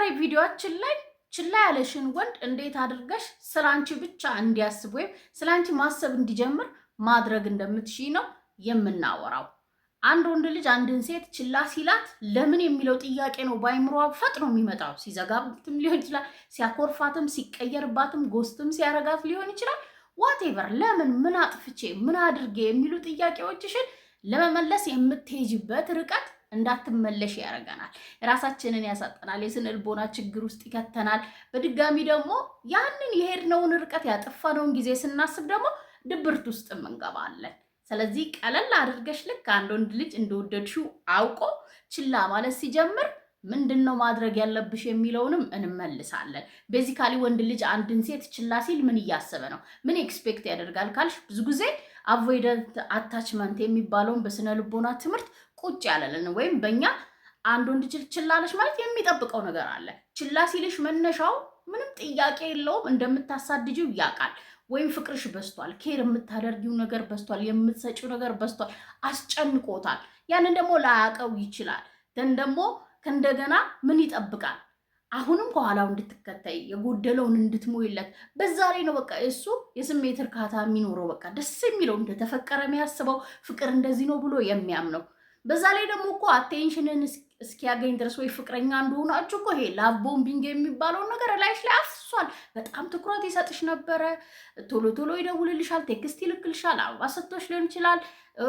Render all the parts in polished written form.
በዛሬ ቪዲዮአችን ላይ ችላ ያለሽን ወንድ እንዴት አድርገሽ ስላንቺ ብቻ እንዲያስብ ወይም ስላንቺ ማሰብ እንዲጀምር ማድረግ እንደምትችይ ነው የምናወራው። አንድ ወንድ ልጅ አንድን ሴት ችላ ሲላት ለምን የሚለው ጥያቄ ነው በአይምሮዋ ፈጥኖ የሚመጣው። ሲዘጋብትም ሊሆን ይችላል፣ ሲያኮርፋትም፣ ሲቀየርባትም፣ ጎስትም ሲያረጋት ሊሆን ይችላል። ዋቴቨር ለምን፣ ምን አጥፍቼ፣ ምን አድርጌ የሚሉ ጥያቄዎችሽን ለመመለስ የምትሄጂበት ርቀት እንዳትመለሽ ያደርገናል። ራሳችንን ያሳጠናል፣ የስነ ልቦና ችግር ውስጥ ይከተናል። በድጋሚ ደግሞ ያንን የሄድነውን ርቀት ያጠፋነውን ጊዜ ስናስብ ደግሞ ድብርት ውስጥ እንገባለን። ስለዚህ ቀለል አድርገሽ ልክ አንድ ወንድ ልጅ እንደወደድሽው አውቆ ችላ ማለት ሲጀምር ምንድነው ማድረግ ያለብሽ የሚለውንም እንመልሳለን። ቤዚካሊ ወንድ ልጅ አንድን ሴት ችላ ሲል ምን እያሰበ ነው፣ ምን ኤክስፔክት ያደርጋል ካልሽ ብዙ ጊዜ አቮይደንት አታችመንት የሚባለውን በስነ ልቦና ትምህርት ቁጭ ያለልን ወይም በእኛ አንድ ወንድ ችላለሽ ማለት የሚጠብቀው ነገር አለ። ችላ ሲልሽ መነሻው ምንም ጥያቄ የለውም፣ እንደምታሳድጂው ያውቃል። ወይም ፍቅርሽ በስቷል፣ ኬር የምታደርጊው ነገር በስቷል፣ የምትሰጪው ነገር በስቷል፣ አስጨንቆታል። ያንን ደግሞ ላያውቀው ይችላል። ደን ደግሞ ከእንደገና ምን ይጠብቃል? አሁንም ከኋላው እንድትከተይ የጎደለውን እንድትሞይለት። በዛ ላይ ነው በቃ እሱ የስሜት እርካታ የሚኖረው፣ በቃ ደስ የሚለው እንደተፈቀረ የሚያስበው ፍቅር እንደዚህ ነው ብሎ የሚያምነው። በዛ ላይ ደግሞ እኮ አቴንሽንን እስኪያገኝ ድረስ ወይ ፍቅረኛ እንደሆናችሁ እኮ ይሄ ላቭ ቦምቢንግ የሚባለውን ነገር ላይሽ ላይ አፍሷል። በጣም ትኩረት ይሰጥሽ ነበረ፣ ቶሎ ቶሎ ይደውልልሻል፣ ቴክስት ይልክልሻል፣ አበባ ሰጥቶሽ ሊሆን ይችላል፣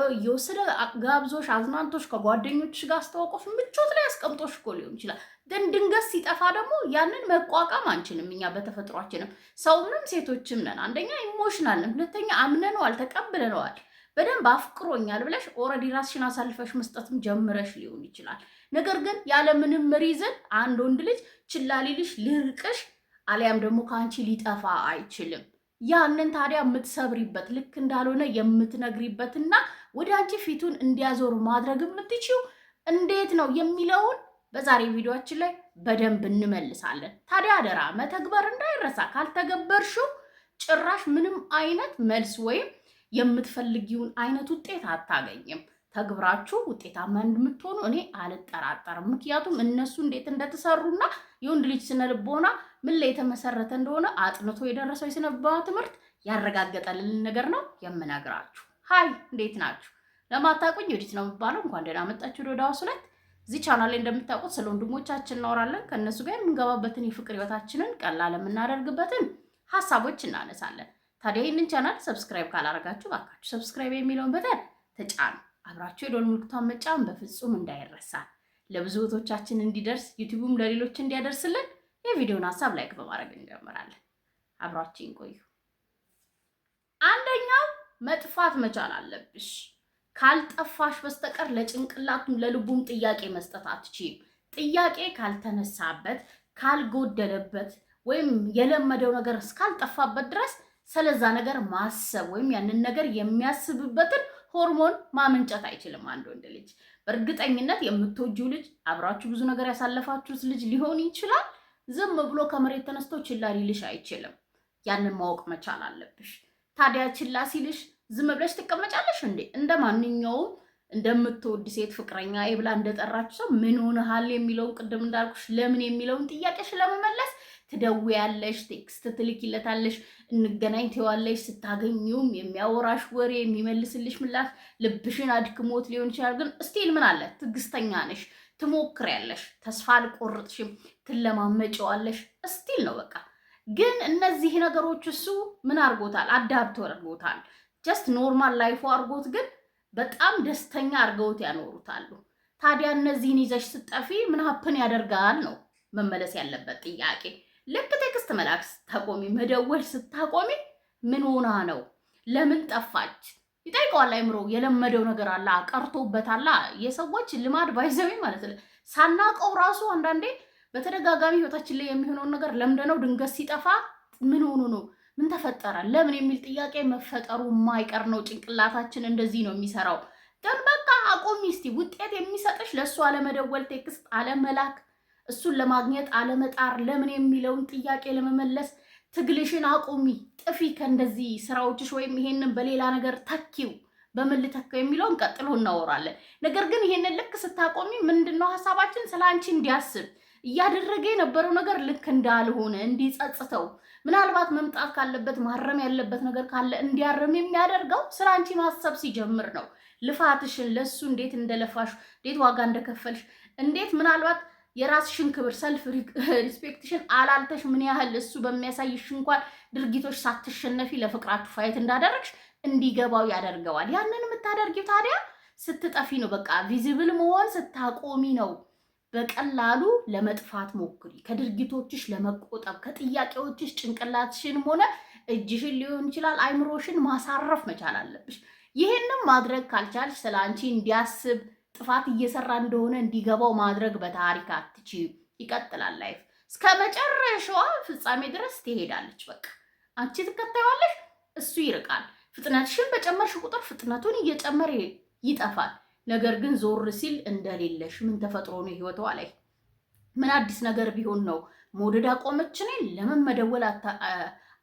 እየወሰደ ጋብዞሽ አዝናንቶሽ ከጓደኞችሽ ጋር አስተዋውቆሽ ምቾት ላይ አስቀምጦሽ እኮ ሊሆን ይችላል። ግን ድንገት ሲጠፋ ደግሞ ያንን መቋቋም አንችልም። እኛ በተፈጥሯችንም ሰውንም ሴቶችም ነን። አንደኛ ኢሞሽናል ነን፣ ሁለተኛ አምነነዋል፣ ተቀብለነዋል። በደንብ አፍቅሮኛል ብለሽ ኦልሬዲ ራስሽን አሳልፈሽ መስጠትም ጀምረሽ ሊሆን ይችላል። ነገር ግን ያለምንም ሪዝን አንድ ወንድ ልጅ ችላ ሊልሽ፣ ሊርቅሽ አሊያም ደግሞ ከአንቺ ሊጠፋ አይችልም። ያንን ታዲያ የምትሰብሪበት ልክ እንዳልሆነ የምትነግሪበትና ወደ አንቺ ፊቱን እንዲያዞር ማድረግ የምትችይው እንዴት ነው የሚለውን በዛሬ ቪዲዮአችን ላይ በደንብ እንመልሳለን። ታዲያ አደራ መተግበር እንዳይረሳ። ካልተገበርሽው ጭራሽ ምንም አይነት መልስ ወይም የምትፈልጊውን አይነት ውጤት አታገኝም። ተግብራችሁ ውጤታማ እንደምትሆኑ እኔ አልጠራጠርም። ምክንያቱም እነሱ እንዴት እንደተሰሩና የወንድ ልጅ ስነ ልቦና ምን ላይ የተመሰረተ እንደሆነ አጥንቶ የደረሰው የስነ ልቦና ትምህርት ያረጋገጠልን ነገር ነው የምነግራችሁ። ሃይ እንዴት ናችሁ? ለማታውቁኝ ወዲት ነው የሚባለው። እንኳን ደህና መጣችሁ ወደ ዳዋስ ሁለት። እዚህ ቻናል ላይ እንደምታውቁት ስለ ወንድሞቻችን እናወራለን። ከእነሱ ጋር የምንገባበትን የፍቅር ህይወታችንን ቀላል የምናደርግበትን ሀሳቦች እናነሳለን። ታዲያ ይህንን ቻናል ሰብስክራይብ ካላረጋችሁ ባካችሁ ሰብስክራይብ የሚለውን በተን ተጫኑ። አብራችሁ የደወል ምልክቷን መጫን በፍጹም እንዳይረሳ። ለብዙ እህቶቻችን እንዲደርስ ዩቲዩብም ለሌሎች እንዲያደርስልን የቪዲዮን ሀሳብ ላይክ በማድረግ እንጀምራለን። አብራችሁን ቆዩ። አንደኛው መጥፋት መቻል አለብሽ። ካልጠፋሽ በስተቀር ለጭንቅላቱም ለልቡም ጥያቄ መስጠት አትችይም። ጥያቄ ካልተነሳበት፣ ካልጎደለበት ወይም የለመደው ነገር እስካልጠፋበት ድረስ ስለዛ ነገር ማሰብ ወይም ያንን ነገር የሚያስብበትን ሆርሞን ማመንጨት አይችልም አንድ ወንድ ልጅ። በእርግጠኝነት የምትወጂው ልጅ፣ አብራችሁ ብዙ ነገር ያሳለፋችሁት ልጅ ሊሆን ይችላል። ዝም ብሎ ከመሬት ተነስቶ ችላ ሊልሽ አይችልም። ያንን ማወቅ መቻል አለብሽ። ታዲያ ችላ ሲልሽ ዝም ብለሽ ትቀመጫለሽ እንዴ? እንደ ማንኛውም እንደምትወድ ሴት ፍቅረኛ ብላ እንደጠራችሁ ሰው ምን ሆነሃል የሚለውን ቅድም እንዳልኩሽ ለምን የሚለውን ጥያቄሽ ለመመለስ ትደውያለሽ፣ ቴክስት ትልኪለታለሽ፣ እንገናኝ ትይዋለሽ። ስታገኙም የሚያወራሽ ወሬ፣ የሚመልስልሽ ምላሽ ልብሽን አድክሞት ሊሆን ይችላል። ግን ስቲል ምን አለ ትዕግስተኛ ነሽ፣ ትሞክሪያለሽ፣ ተስፋ አልቆርጥሽም፣ ትለማመጪዋለሽ። ስቲል ነው በቃ። ግን እነዚህ ነገሮች እሱ ምን አድርጎታል? አዳብቶ አድርጎታል። ጀስት ኖርማል ላይፉ አድርጎት ግን በጣም ደስተኛ አድርገውት ያኖሩታሉ። ታዲያ እነዚህን ይዘሽ ስጠፊ ምን ሀፕን ያደርጋል ነው መመለስ ያለበት ጥያቄ። ልክ ቴክስት መላክ ስታቆሚ፣ መደወል ስታቆሚ ምን ሆና ነው? ለምን ጠፋች? ይጠይቀዋል አይምሮ። የለመደው ነገር አለ፣ ቀርቶበታል። የሰዎች ልማድ ባይዘዊ ማለት ነው። ሳናቀው ራሱ አንዳንዴ በተደጋጋሚ ህይወታችን ላይ የሚሆነውን ነገር ለምደነው ድንገት ሲጠፋ ምን ሆኖ ነው? ምን ተፈጠረ? ለምን የሚል ጥያቄ መፈጠሩ የማይቀር ነው። ጭንቅላታችን እንደዚህ ነው የሚሰራው። ግን በቃ አቆሚ እስቲ። ውጤት የሚሰጥሽ ለእሱ አለመደወል፣ ቴክስት አለመላክ፣ እሱን ለማግኘት አለመጣር፣ ለምን የሚለውን ጥያቄ ለመመለስ ትግልሽን አቁሚ፣ ጥፊ ከእንደዚህ ስራዎችሽ፣ ወይም ይሄንን በሌላ ነገር ተኪው። በምን ልተካው የሚለውን ቀጥሎ እናወራለን። ነገር ግን ይሄንን ልክ ስታቆሚ ምንድነው ሐሳባችን? ስለ አንቺ እንዲያስብ እያደረገ የነበረው ነገር ልክ እንዳልሆነ እንዲጸጽተው ምናልባት መምጣት ካለበት ማረም ያለበት ነገር ካለ እንዲያርም የሚያደርገው ስለ አንቺ ማሰብ ሲጀምር ነው። ልፋትሽን ለሱ እንዴት እንደለፋሽ፣ እንዴት ዋጋ እንደከፈልሽ፣ እንዴት ምናልባት የራስሽን ክብር ሰልፍ ሪስፔክትሽን አላልተሽ ምን ያህል እሱ በሚያሳይሽ እንኳን ድርጊቶች ሳትሸነፊ ለፍቅራችሁ ፋይት እንዳደረግሽ እንዲገባው ያደርገዋል። ያንን የምታደርጊው ታዲያ ስትጠፊ ነው። በቃ ቪዚብል መሆን ስታቆሚ ነው። በቀላሉ ለመጥፋት ሞክሪ። ከድርጊቶችሽ ለመቆጠብ ከጥያቄዎችሽ ጭንቅላትሽንም ሆነ እጅሽን ሊሆን ይችላል አይምሮሽን ማሳረፍ መቻል አለብሽ። ይህንም ማድረግ ካልቻልሽ ስለ አንቺ እንዲያስብ ጥፋት እየሰራ እንደሆነ እንዲገባው ማድረግ በታሪክ አትችይም። ይቀጥላል ላይፍ እስከ መጨረሻዋ ፍጻሜ ድረስ ትሄዳለች። በቃ አንቺ ትከታይዋለሽ፣ እሱ ይርቃል። ፍጥነትሽን በጨመርሽ ቁጥር ፍጥነቱን እየጨመረ ይጠፋል። ነገር ግን ዞር ሲል እንደሌለሽ ምን ተፈጥሮ ነው ህይወቷ ላይ ምን አዲስ ነገር ቢሆን ነው መውደድ አቆመች እኔን ለምን መደወል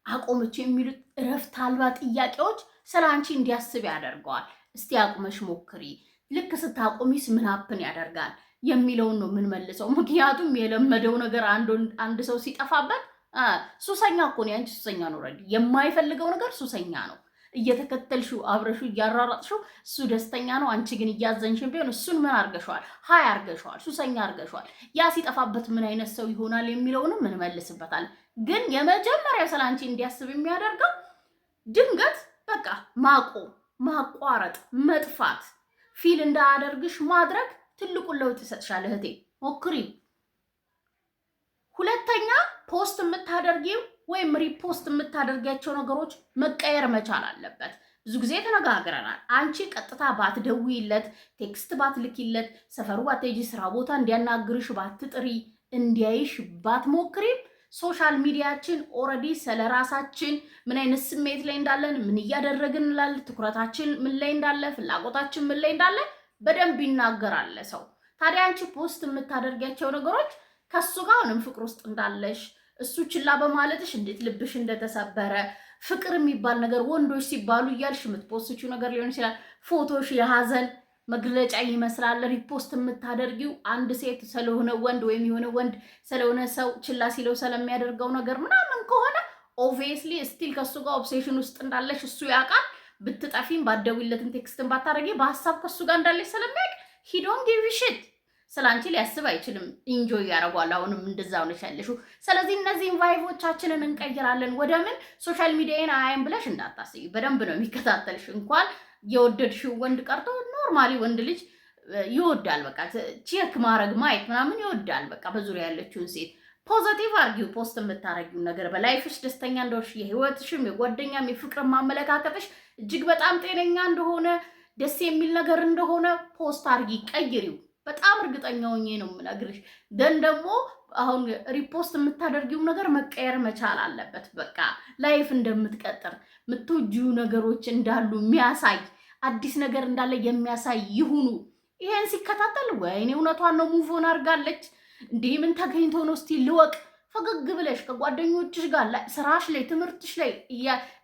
አቆመች የሚሉት እረፍት አልባ ጥያቄዎች ስለ አንቺ እንዲያስብ ያደርገዋል። እስቲ አቁመሽ ሞክሪ፣ ልክ ስታቆሚስ ምን ሀፕን ያደርጋል የሚለውን ነው የምንመልሰው። ምክንያቱም የለመደው ነገር አንድ ሰው ሲጠፋበት ሱሰኛ እኮ ነው። አንቺ ሱሰኛ ነው። የማይፈልገው ነገር ሱሰኛ ነው። እየተከተልሽው አብረሹ እያራራጥሽው እሱ ደስተኛ ነው። አንቺ ግን እያዘንሽን ቢሆን እሱን ምን አርገሽዋል? ሀይ አርገሽዋል፣ ሱሰኛ አርገሽዋል። ያ ሲጠፋበት ምን አይነት ሰው ይሆናል የሚለውንም እንመልስበታል። ግን የመጀመሪያው ስለ አንቺ እንዲያስብ የሚያደርገው ድንገት በቃ ማቆም፣ ማቋረጥ፣ መጥፋት፣ ፊል እንዳያደርግሽ ማድረግ ትልቁን ለውጥ ይሰጥሻል። እህቴ ሞክሪ። ሁለተኛ ፖስት የምታደርጊው ወይም ሪፖስት የምታደርጊያቸው ነገሮች መቀየር መቻል አለበት። ብዙ ጊዜ ተነጋግረናል። አንቺ ቀጥታ ባትደውይለት፣ ቴክስት ባትልኪለት፣ ሰፈሩ ባትሄጂ፣ ስራ ቦታ እንዲያናግርሽ ባትጥሪ፣ እንዲያይሽ ባትሞክሪም ሶሻል ሚዲያችን ኦልሬዲ ስለራሳችን ምን አይነት ስሜት ላይ እንዳለን፣ ምን እያደረግን እንላለን፣ ትኩረታችን ምን ላይ እንዳለ፣ ፍላጎታችን ምን ላይ እንዳለ በደንብ ይናገራል ሰው። ታዲያ አንቺ ፖስት የምታደርጊያቸው ነገሮች ከሱ ጋር አሁንም ፍቅር ውስጥ እንዳለሽ እሱ ችላ በማለትሽ እንዴት ልብሽ እንደተሰበረ ፍቅር የሚባል ነገር ወንዶች ሲባሉ እያልሽ የምትፖስችው ነገር ሊሆን ይችላል። ፎቶሽ የሀዘን መግለጫ ይመስላል። ሪፖስት የምታደርጊው አንድ ሴት ስለሆነ ወንድ ወይም የሆነ ወንድ ስለሆነ ሰው ችላ ሲለው ስለሚያደርገው ነገር ምናምን ከሆነ ኦብቪየስሊ ስቲል ከሱ ጋር ኦብሴሽን ውስጥ እንዳለሽ እሱ ያውቃል። ብትጠፊም ባትደውይለትም ቴክስትን ባታረጊ በሀሳብ ከሱ ጋር እንዳለሽ ስለሚያውቅ ሂ ዶንት ጊቭ አ ሺት። ስላንቺ ሊያስብ አይችልም። ኢንጆይ ያደርጓል። አሁንም እንደዛው ነሽ ያለሽው። ስለዚህ እነዚህን ቫይቮቻችንን እንቀይራለን። ወደ ምን ሶሻል ሚዲያን አያይም ብለሽ እንዳታስቢ። በደንብ ነው የሚከታተልሽ። እንኳን የወደድሽው ወንድ ቀርቶ ኖርማሊ ወንድ ልጅ ይወዳል። በቃ ቼክ ማድረግ ማየት ምናምን ይወዳል። በቃ በዙሪያ ያለችውን ሴት ፖዚቲቭ አርጊው። ፖስት የምታረጊው ነገር በላይፍሽ ደስተኛ እንደሆንሽ፣ የህይወትሽም የጓደኛም የፍቅርም ማመለካከትሽ እጅግ በጣም ጤነኛ እንደሆነ፣ ደስ የሚል ነገር እንደሆነ ፖስት አርጊ፣ ቀይሪው። በጣም እርግጠኛ ሆኜ ነው የምነግርሽ። ደን ደግሞ አሁን ሪፖስት የምታደርጊው ነገር መቀየር መቻል አለበት። በቃ ላይፍ እንደምትቀጥር የምትወጂው ነገሮች እንዳሉ የሚያሳይ አዲስ ነገር እንዳለ የሚያሳይ ይሁኑ። ይሄን ሲከታተል ወይኔ እውነቷን ነው ሙቭ ኦን አድርጋለች እንዲህ ምን ተገኝቶ ነው እስቲ ልወቅ። ፈገግ ብለሽ ከጓደኞችሽ ጋር ስራሽ ላይ ትምህርትሽ ላይ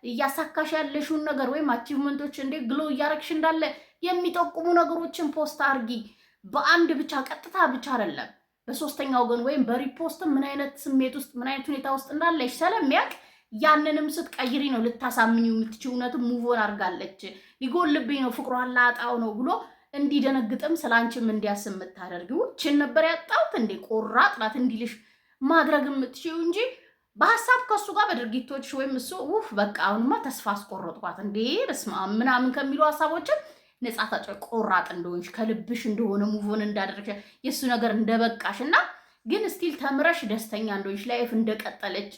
እያሳካሽ ያለሽውን ነገር ወይም አቺቭመንቶች እንደ ግሎ እያረግሽ እንዳለ የሚጠቁሙ ነገሮችን ፖስት አርጊ። በአንድ ብቻ ቀጥታ ብቻ አይደለም፣ በሶስተኛ ወገን ወይም በሪፖስት ምን አይነት ስሜት ውስጥ ምን አይነት ሁኔታ ውስጥ እንዳለሽ ስለሚያውቅ ያንንም ስትቀይሪ ነው ልታሳምኚው የምትችይው። እውነትም ሙቭ ኦን አድርጋለች፣ ሊጎልብኝ ነው፣ ፍቅሯን ላጣው ነው ብሎ እንዲደነግጥም ስላንቺም እንዲያስብ የምታደርጊው ችን ነበር ያጣሁት እንዴ ቆራጥ ናት እንዲልሽ ማድረግ የምትችይው እንጂ በሀሳብ ከሱ ጋር በድርጊቶች ወይም እሱ ውፍ በቃ አሁንማ ተስፋ አስቆረጥኳት እንዴ በስመ አብ ምናምን ከሚሉ ሀሳቦችን ነፃ ታጭ ቆራጥ እንደሆንሽ ከልብሽ እንደሆነ ሙቭ ኦን እንዳደረግሽ የሱ ነገር እንደበቃሽ እና ግን ስቲል ተምረሽ ደስተኛ እንደሆንሽ ላይፍ እንደቀጠለች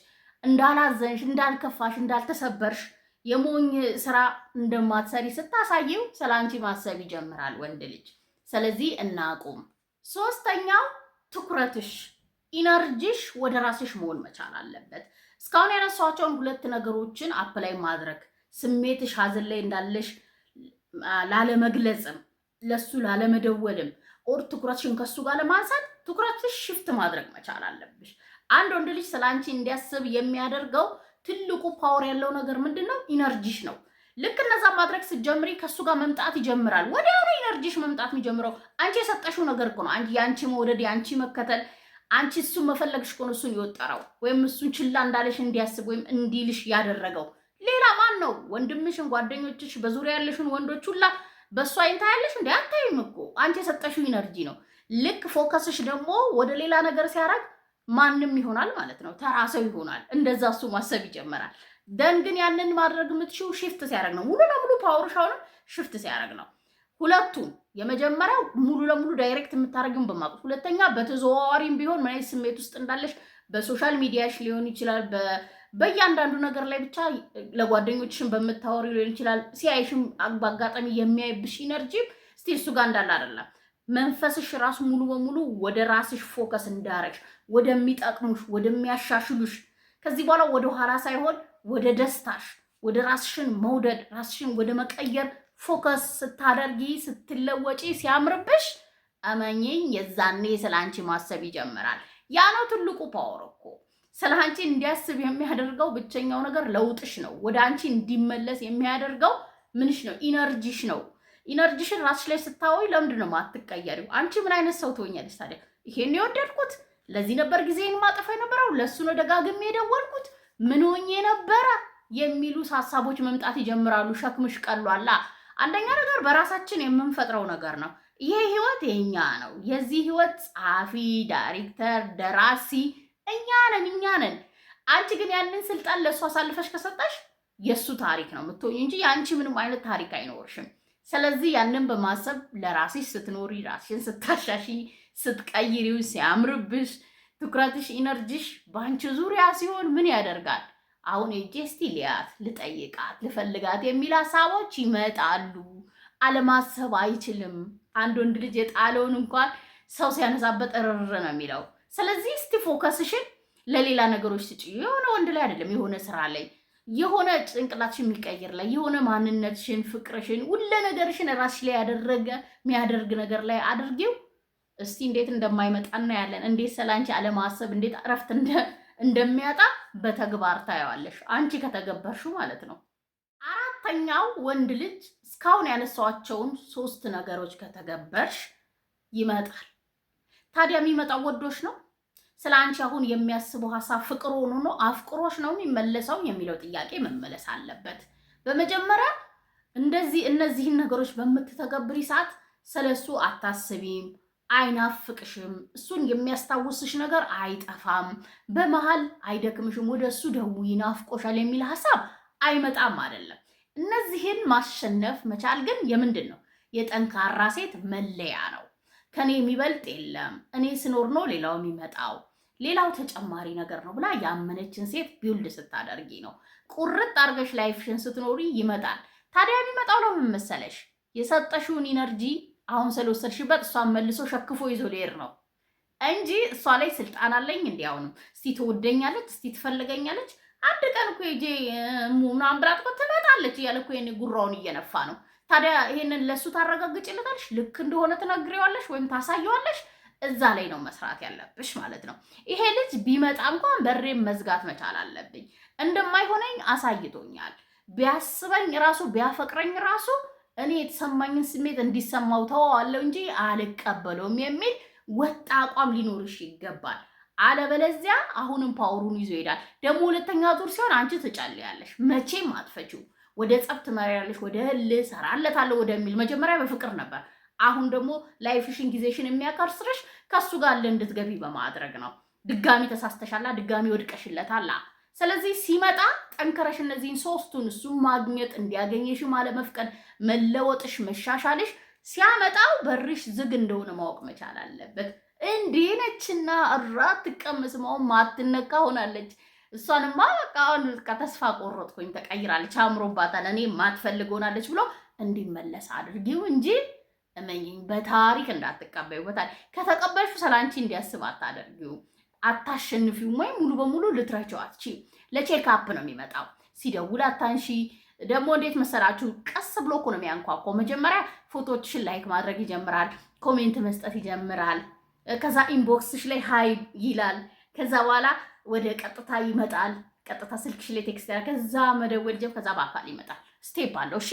እንዳላዘንሽ እንዳልከፋሽ እንዳልተሰበርሽ የሞኝ ስራ እንደማትሰሪ ስታሳየው ስላንቺ ማሰብ ይጀምራል ወንድ ልጅ። ስለዚህ እናቁም። ሶስተኛው ትኩረትሽ ኢነርጂሽ ወደ ራስሽ መሆን መቻል አለበት። እስካሁን ያነሳኋቸውን ሁለት ነገሮችን አፕላይ ማድረግ ስሜትሽ ሀዘን ላይ እንዳለሽ ላለመግለጽም ለሱ ላለመደወልም ኦር ትኩረትሽን ከሱ ጋር ለማንሳት ትኩረትሽ ሽፍት ማድረግ መቻል አለብሽ። አንድ ወንድ ልጅ ስላንቺ እንዲያስብ የሚያደርገው ትልቁ ፓወር ያለው ነገር ምንድነው? ኢነርጂሽ ነው። ልክ እነዛ ማድረግ ስትጀምሪ ከሱ ጋር መምጣት ይጀምራል። ወዲያውኑ ኢነርጂሽ መምጣት የሚጀምረው አንቺ የሰጠሽው ነገር እኮ ነው። አንቺ ያንቺ መውደድ ያንቺ መከተል አንቺ እሱን መፈለግሽ እኮ ነው እሱን የወጠረው ወይም እሱን ችላ እንዳለሽ እንዲያስብ ወይም እንዲልሽ ያደረገው ሌላ ማን ነው? ወንድምሽን፣ ጓደኞችሽ፣ በዙሪያ ያለሽን ወንዶች ሁላ በእሱ አይን ታያለሽ እንዴ? አታይም እኮ አንቺ የሰጠሽው ኢነርጂ ነው። ልክ ፎከስሽ ደግሞ ወደ ሌላ ነገር ሲያደርግ ማንም ይሆናል ማለት ነው፣ ተራ ሰው ይሆናል። እንደዛ እሱ ማሰብ ይጀምራል። ደን ግን ያንን ማድረግ የምትችው ሽፍት ሲያደርግ ነው። ሙሉ ለሙሉ ፓወርሻውንም ሽፍት ሲያደርግ ነው። ሁለቱም የመጀመሪያው ሙሉ ለሙሉ ዳይሬክት የምታደርጊውን በማውቀት፣ ሁለተኛ በተዘዋዋሪም ቢሆን ምን አይነት ስሜት ውስጥ እንዳለሽ በሶሻል ሚዲያሽ ሊሆን ይችላል፣ በእያንዳንዱ ነገር ላይ ብቻ ለጓደኞችሽን በምታወሪ ሊሆን ይችላል። ሲያይሽም በአጋጣሚ የሚያይብሽ ኢነርጂ እስቲ እሱ ጋር እንዳለ አይደለም። መንፈስሽ ራሱ ሙሉ በሙሉ ወደ ራስሽ ፎከስ እንዳረግሽ፣ ወደሚጠቅሙሽ፣ ወደሚያሻሽሉሽ ከዚህ በኋላ ወደ ኋላ ሳይሆን ወደ ደስታሽ፣ ወደ ራስሽን መውደድ፣ ራስሽን ወደ መቀየር ፎከስ ስታደርጊ ስትለወጪ ሲያምርብሽ እመኚኝ የዛኔ ስለ አንቺ ማሰብ ይጀምራል። ያ ነው ትልቁ ፓወር እኮ። ስለ አንቺ እንዲያስብ የሚያደርገው ብቸኛው ነገር ለውጥሽ ነው። ወደ አንቺ እንዲመለስ የሚያደርገው ምንሽ ነው? ኢነርጂሽ ነው። ኢነርጂሽን ራስሽ ላይ ስታወይ ለምንድን ነው ማትቀየሪው? አንቺ ምን አይነት ሰው ትሆኛለሽ ታዲያ? ይሄን የወደድኩት ለዚህ ነበር ጊዜን ማጠፋ የነበረው፣ ለሱ ነው ደጋግሜ የደወልኩት፣ ምን ሆኜ ነበረ የሚሉ ሀሳቦች መምጣት ይጀምራሉ። ሸክምሽ ቀሏላ። አንደኛ ነገር በራሳችን የምንፈጥረው ነገር ነው። ይሄ ህይወት የኛ ነው። የዚህ ህይወት ጸሐፊ፣ ዳይሬክተር፣ ደራሲ እኛ ነን። አንቺ ግን ያንን ስልጣን ለእሱ አሳልፈሽ ከሰጠሽ የእሱ ታሪክ ነው የምትሆኝ እንጂ የአንቺ ምንም አይነት ታሪክ አይኖርሽም። ስለዚህ ያንን በማሰብ ለራስሽ ስትኖሪ፣ ራስሽን ስታሻሺ፣ ስትቀይሪው፣ ሲያምርብሽ፣ ትኩረትሽ፣ ኢነርጂሽ በአንቺ ዙሪያ ሲሆን ምን ያደርጋል? አሁን እስቲ ሊያት፣ ልጠይቃት፣ ልፈልጋት የሚል ሀሳቦች ይመጣሉ። አለማሰብ አይችልም። አንድ ወንድ ልጅ የጣለውን እንኳን ሰው ሲያነሳበት እርር ነው የሚለው። ስለዚህ እስቲ ፎከስሽን ለሌላ ነገሮች ስጪ። የሆነ ወንድ ላይ አይደለም፣ የሆነ ስራ ላይ፣ የሆነ ጭንቅላትሽን የሚቀይር ላይ፣ የሆነ ማንነትሽን፣ ፍቅርሽን፣ ሁሉ ነገርሽን ራስሽ ላይ የሚያደርግ ነገር ላይ አድርጊው። እስቲ እንዴት እንደማይመጣ እናያለን። እንዴት ስላንቺ አለማሰብ እንዴት እረፍት እንደሚያጣ በተግባር ታየዋለሽ፣ አንቺ ከተገበርሽው ማለት ነው። አራተኛው ወንድ ልጅ እስካሁን ያነሳኋቸውን 3 ነገሮች ከተገበርሽ ይመጣል። ታዲያ የሚመጣው ወዶሽ ነው? ስለ አንቺ አሁን የሚያስበው ሀሳብ ፍቅር ሆኖ ነው አፍቅሮሽ ነው የሚመለሰው የሚለው ጥያቄ መመለስ አለበት። በመጀመሪያ እነዚህን ነገሮች በምትተገብሪ ሰዓት ስለሱ አታስቢም፣ አይናፍቅሽም፣ እሱን የሚያስታውስሽ ነገር አይጠፋም፣ በመሃል አይደክምሽም፣ ወደ እሱ ደውይ ናፍቆሻል የሚል ሀሳብ አይመጣም አይደለም። እነዚህን ማሸነፍ መቻል ግን የምንድን ነው? የጠንካራ ሴት መለያ ነው። ከኔ የሚበልጥ የለም፣ እኔ ስኖር ነው ሌላው የሚመጣው፣ ሌላው ተጨማሪ ነገር ነው ብላ ያመነችን ሴት ቢውልድ ስታደርጊ ነው። ቁርጥ አድርገሽ ላይፍሽን ስትኖሪ ይመጣል። ታዲያ የሚመጣው ነው ምን መሰለሽ? የሰጠሽውን ኢነርጂ አሁን ስለወሰድሽበት እሷን መልሶ ሸክፎ ይዞ ሊሄድ ነው እንጂ እሷ ላይ ስልጣን አለኝ እንዲያውንም እስቲ ትወደኛለች፣ እስቲ ትፈልገኛለች፣ አንድ ቀን እኮ ሄጄ ምናምን ብላት እኮ ትመጣለች እያለ እኮ የኔ ጉራውን እየነፋ ነው። ታዲያ ይሄንን ለሱ ታረጋግጭለታለሽ፣ ልክ እንደሆነ ትነግሪዋለሽ ወይም ታሳየዋለሽ። እዛ ላይ ነው መስራት ያለብሽ ማለት ነው። ይሄ ልጅ ቢመጣ እንኳን በሬም መዝጋት መቻል አለብኝ። እንደማይሆነኝ አሳይቶኛል። ቢያስበኝ ራሱ ቢያፈቅረኝ ራሱ እኔ የተሰማኝን ስሜት እንዲሰማው ተወዋለሁ እንጂ አልቀበለውም የሚል ወጥ አቋም ሊኖርሽ ይገባል። አለበለዚያ አሁንም ፓወሩን ይዞ ይሄዳል። ደግሞ ሁለተኛ ዙር ሲሆን አንቺ ትጨልያለሽ፣ መቼም አትፈቺው። ወደ ጸብ ትመሪያለሽ፣ ወደ እልህ ሰራለታለሁ ወደሚል መጀመሪያ በፍቅር ነበር። አሁን ደግሞ ላይፍሽን ጊዜሽን የሚያከርስርሽ ከሱ ጋር እንድትገቢ በማድረግ ነው። ድጋሚ ተሳስተሻላ፣ ድጋሚ ወድቀሽለታላ። ስለዚህ ሲመጣ ጠንከረሽ እነዚህን 3ቱን እሱ ማግኘት፣ እንዲያገኘሽም አለመፍቀድ፣ መለወጥሽ፣ መሻሻልሽ ሲያመጣው በርሽ ዝግ እንደሆነ ማወቅ መቻል አለበት። እንዲህ ነችና እራት ትቀመስመው ማትነካ ሆናለች። እሷንማ በቃ አሁን ተስፋ ቆረጥኩኝ፣ ተቀይራለች፣ አምሮባታል፣ እኔ ማትፈልግ ሆናለች ብሎ እንዲመለስ አድርጊው እንጂ እመኝኝ በታሪክ እንዳትቀበዩ። በታሪክ ከተቀበልሹ ስላንቺ እንዲያስብ አታደርጊው፣ አታሸንፊው፣ ወይ ሙሉ በሙሉ ልትረቸው አትችይም። ለቼክአፕ ነው የሚመጣው። ሲደውል አታንሺ። ደግሞ እንዴት መሰላችሁ? ቀስ ብሎ እኮ ነው የሚያንኳኳው። መጀመሪያ ፎቶዎችሽን ላይክ ማድረግ ይጀምራል፣ ኮሜንት መስጠት ይጀምራል። ከዛ ኢንቦክስሽ ላይ ሃይ ይላል። ከዛ በኋላ ወደ ቀጥታ ይመጣል። ቀጥታ ስልክሽ ላይ ቴክስት ያደርጋል። ከዛ መደወል ጀምሮ ከዛ በአካል ይመጣል። ስቴፕ አለው። እሺ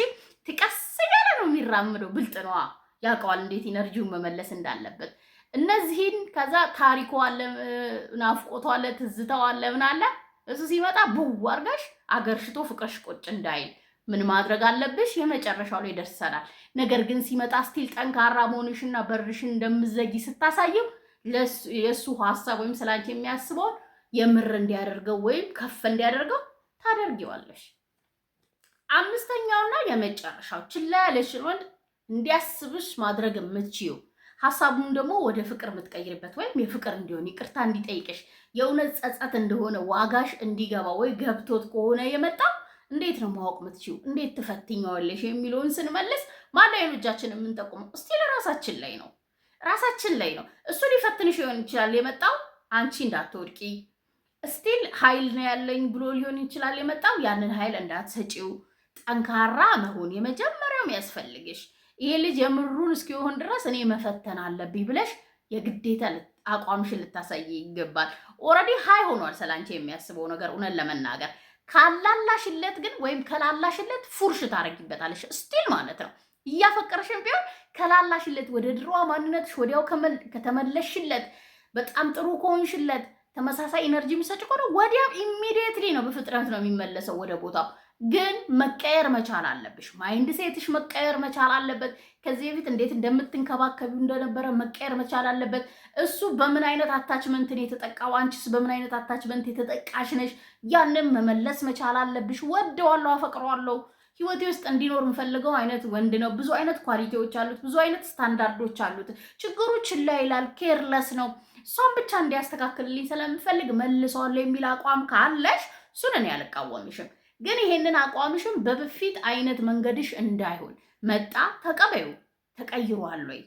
ትቀስ ያለ ነው የሚራምደው። ብልጥ ነዋ፣ ያውቀዋል እንዴት ኢነርጂውን መመለስ እንዳለበት። እነዚህን ከዛ ታሪኩ አለ፣ ናፍቆቱ አለ፣ ትዝታው አለ፣ ምን አለ እሱ ሲመጣ ቡው አርጋሽ አገርሽቶ ፍቅርሽ ቁጭ እንዳይል ምን ማድረግ አለብሽ? የመጨረሻው ላይ ደርሰናል። ነገር ግን ሲመጣ ስቲል ጠንካራ መሆንሽና በርሽን እንደምዘጊ ስታሳየው የሱ ሐሳብ ወይም ስላንቺ የሚያስበውን የምር እንዲያደርገው ወይም ከፍ እንዲያደርገው ታደርጊዋለሽ። አምስተኛውና የመጨረሻው ችላ ያለሽን ወንድ እንዲያስብሽ ማድረግ የምትችይው ሐሳቡን ደግሞ ወደ ፍቅር የምትቀይርበት ወይም የፍቅር እንዲሆን ይቅርታ እንዲጠይቅሽ የእውነት ጸጸት እንደሆነ ዋጋሽ እንዲገባ ወይ ገብቶት ከሆነ የመጣው እንዴት ነው ማወቅ የምትችይው? እንዴት ትፈትኛዋለሽ? የሚለውን ስንመልስ ማን ላይ ነው እጃችንን የምንጠቁመው? እስቲ ለራሳችን ላይ ነው። ራሳችን ላይ ነው። እሱ ሊፈትንሽ ሊሆን ይችላል የመጣው አንቺ እንዳትወድቂ ስቲል ኃይል ነው ያለኝ ብሎ ሊሆን ይችላል የመጣው ያንን ኃይል እንዳትሰጪው ጠንካራ መሆን የመጀመሪያው የሚያስፈልግሽ ይሄ ልጅ የምሩን እስኪሆን ድረስ እኔ መፈተን አለብኝ ብለሽ የግዴታ አቋምሽን ልታሳይ ይገባል። ኦልሬዲ ሃይ ሆኗል ስላንቺ የሚያስበው ነገር እውነት ለመናገር ካላላሽለት ግን ወይም ከላላሽለት ፉርሽ ታረጊበታለሽ ስቲል ማለት ነው። እያፈቀረሽን ቢሆን ከላላሽለት ወደ ድሮ ማንነትሽ ወዲያው ከተመለሽለት በጣም ጥሩ ከሆንሽለት ተመሳሳይ ኢነርጂ የሚሰጭ ከሆነ ወዲያው ኢሚዲየትሊ ነው በፍጥነት ነው የሚመለሰው ወደ ቦታው። ግን መቀየር መቻል አለብሽ። ማይንድ ሴትሽ መቀየር መቻል አለበት። ከዚህ በፊት እንዴት እንደምትንከባከቢው እንደነበረ መቀየር መቻል አለበት። እሱ በምን አይነት አታችመንት ነው የተጠቃው? አንቺስ በምን አይነት አታችመንት የተጠቃሽ ነሽ? ያንን መመለስ መቻል አለብሽ። ወደዋለሁ፣ አፈቅረዋለሁ፣ ህይወቴ ውስጥ እንዲኖር የምፈልገው አይነት ወንድ ነው። ብዙ አይነት ኳሊቲዎች አሉት፣ ብዙ አይነት ስታንዳርዶች አሉት። ችግሩ ችላ ይላል፣ ኬርለስ ነው። እሷን ብቻ እንዲያስተካክልልኝ ስለምፈልግ መልሰዋለሁ የሚል አቋም ካለሽ እሱን እኔ አልቃወምሽም። ግን ይሄንን አቋምሽም በበፊት አይነት መንገድሽ እንዳይሆን መጣ ተቀበዩ። ተቀይሯል ወይ?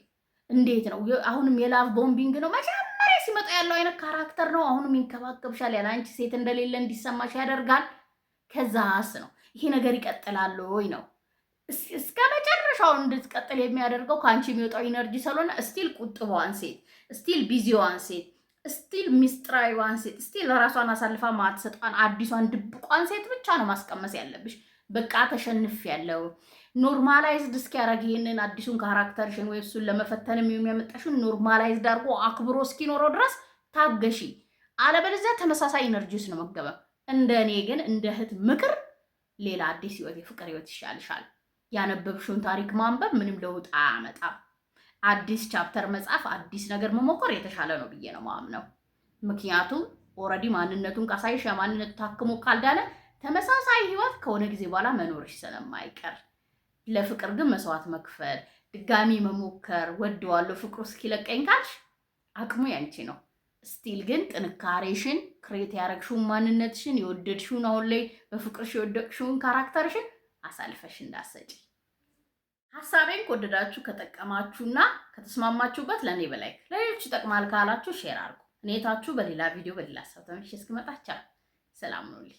እንዴት ነው? አሁንም የላቭ ቦምቢንግ ነው። መጀመሪያ ሲመጣ ያለው አይነት ካራክተር ነው። አሁንም ይንከባከብሻል፣ ያለ አንቺ ሴት እንደሌለ እንዲሰማሽ ያደርጋል። ከዛስ ነው ይሄ ነገር ይቀጥላል ወይ ነው እስከ መጨረሻው እንድትቀጥል የሚያደርገው ከአንቺ የሚወጣው ኢነርጂ ስለሆነ ስቲል ቁጥቧን ሴት፣ ስቲል ቢዚዋን ሴት፣ ስቲል ሚስጥራዊዋን ሴት፣ ስቲል ለራሷን አሳልፋ ማትሰጣን አዲሷን ድብቋን ሴት ብቻ ነው ማስቀመስ ያለብሽ። በቃ ተሸንፍ ያለው ኖርማላይዝድ እስኪያደርግ ይህንን አዲሱን ካራክተርሽን ወይ እሱን ለመፈተን የሚያመጣሽን ኖርማላይዝድ አድርጎ አክብሮ እስኪኖረው ድረስ ታገሺ። አለበለዚያ ተመሳሳይ ኢነርጂስ ነው መገበብ። እንደ እኔ ግን እንደ እህት ምክር ሌላ አዲስ ህይወት፣ የፍቅር ህይወት ይሻልሻል። ያነበብሽውን ታሪክ ማንበብ ምንም ለውጥ አያመጣም። አዲስ ቻፕተር መጻፍ፣ አዲስ ነገር መሞከር የተሻለ ነው ብዬ ነው ማምነው። ምክንያቱም ኦልሬዲ ማንነቱን ካሳይሽ ማንነቱ ታክሞ ካልዳነ ተመሳሳይ ህይወት ከሆነ ጊዜ በኋላ መኖርሽ ስለማይቀር ለፍቅር ግን መስዋዕት መክፈል፣ ድጋሚ መሞከር፣ ወደዋለሁ ፍቅሩ እስኪለቀኝ ካልሽ አቅሙ ያንቺ ነው። ስቲል ግን ጥንካሬሽን ክሬት ያረግሽውን ማንነትሽን የወደድሽውን አሁን ላይ በፍቅርሽ የወደቅሽውን ካራክተርሽን አሳልፈሽ እንዳሰጪ። ሀሳቤን ከወደዳችሁ ከጠቀማችሁና ከተስማማችሁበት ለኔ በላይ ለሌሎች ይጠቅማል ካላችሁ ሼር አድርጉ። እኔታችሁ በሌላ ቪዲዮ በሌላ ሀሳብ ተመልሼ እስክመጣ ሰላም ሁኑልኝ።